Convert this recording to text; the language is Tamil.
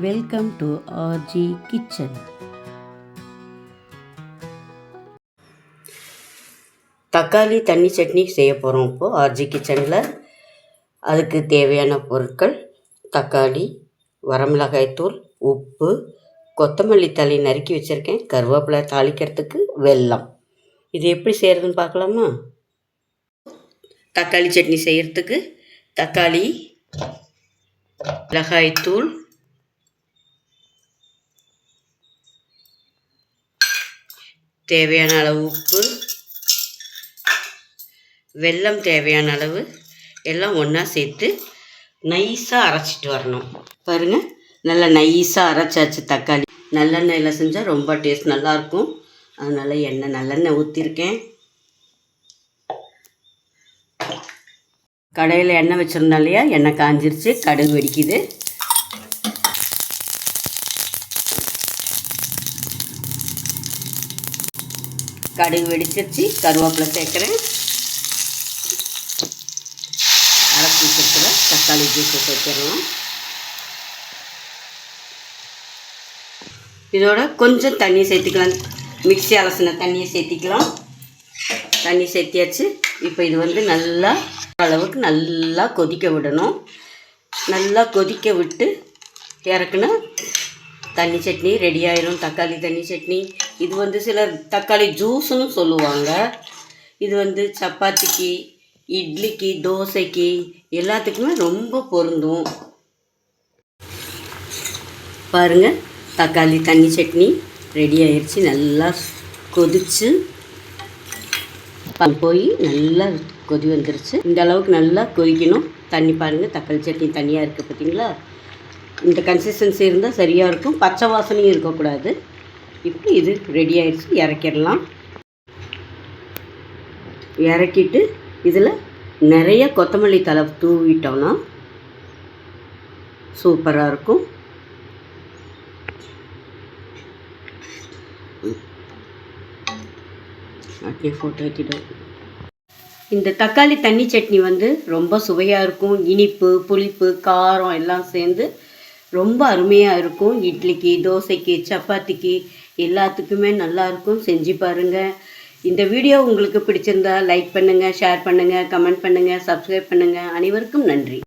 Welcome to RJ kitchen. தக்காளி தண்ணி சட்னி செய்ய போகிறோம் இப்போது ஆர்ஜி கிச்சனில். அதுக்கு தேவையான பொருட்கள்: தக்காளி, வரமிளகாய்த்தூள், உப்பு, கொத்தமல்லி தழை நறுக்கி வச்சுருக்கேன், கருவேப்பிலை தாளிக்கிறதுக்கு, வெல்லம். இது எப்படி செய்கிறதுன்னு பார்க்கலாமா? தக்காளி சட்னி செய்கிறதுக்கு தக்காளி, மிளகாய்த்தூள், தேவையான அளவு உப்பு, வெல்லம் தேவையான அளவு எல்லாம் ஒன்றா சேர்த்து நைஸாக அரைச்சிட்டு வரணும். பாருங்கள், நல்லா நைஸாக அரைச்சாச்சு. தக்காளி நல்லெண்ணெயில் செஞ்சால் ரொம்ப டேஸ்ட் நல்லாயிருக்கும். அதனால் நல்லெண்ணெய் ஊற்றிருக்கேன். கடையில் எண்ணெய் வச்சுருந்தோம் இல்லையா, எண்ணெய் காஞ்சிருச்சு. கடுகு வெடிக்குது. கடுகு வெடிச்சிருச்சு. கருவேப்பிலை சேர்க்குறேன். அரைச்சி வச்சுருக்கிற தக்காளி ஜூஸை சேர்த்துடலாம். இதோட கொஞ்சம் தண்ணி சேர்த்துக்கலாம். மிக்ஸி அலசின தண்ணியை சேர்த்திக்கலாம். தண்ணி சேர்த்தியாச்சு. இப்போ இது நல்லா அளவுக்கு நல்லா கொதிக்க விடணும். நல்லா கொதிக்க விட்டு இறக்குனா தண்ணி சட்னி ரெடி ஆயிரும். தக்காளி தண்ணி சட்னி. இது சிலர் தக்காளி ஜூஸுன்னு சொல்லுவாங்க. இது சப்பாத்திக்கு, இட்லிக்கு, தோசைக்கு எல்லாத்துக்குமே ரொம்ப பொருந்தும். பாருங்கள், தக்காளி தண்ணி சட்னி ரெடி ஆயிடுச்சு. நல்லா கொதிச்சு போய் நல்லா கொதி வந்துருச்சு. இந்த அளவுக்கு நல்லா கொதிக்கணும். தண்ணி பாருங்கள், தக்காளி சட்னி தண்ணியாக இருக்குது பார்த்தீங்களா? இந்த கன்சிஸ்டன்சி இருந்தால் சரியாக இருக்கும். பச்சை வாசனையும் இருக்கக்கூடாது. இப்போ இது ரெடி ஆயிடுச்சு. இறக்கிடலாம். இறக்கிட்டு இதில் நிறைய கொத்தமல்லி தழை தூவிட்டோம்னா சூப்பராக இருக்கும். அப்படியே ஃபோட்டோ வைக்கிட்டோம். இந்த தக்காளி தண்ணி சட்னி ரொம்ப சுவையாக இருக்கும். இனிப்பு, புளிப்பு, காரம் எல்லாம் சேர்ந்து ரொம்ப அருமையாக இருக்கும். இட்லிக்கு, தோசைக்கு, சப்பாத்திக்கு எல்லாத்துக்குமே நல்லாயிருக்கும். செஞ்சு பாருங்கள். இந்த வீடியோ உங்களுக்கு பிடிச்சிருந்தா லைக் பண்ணுங்கள், ஷேர் பண்ணுங்கள், கமெண்ட் பண்ணுங்கள், சப்ஸ்கிரைப் பண்ணுங்கள். அனைவருக்கும் நன்றி.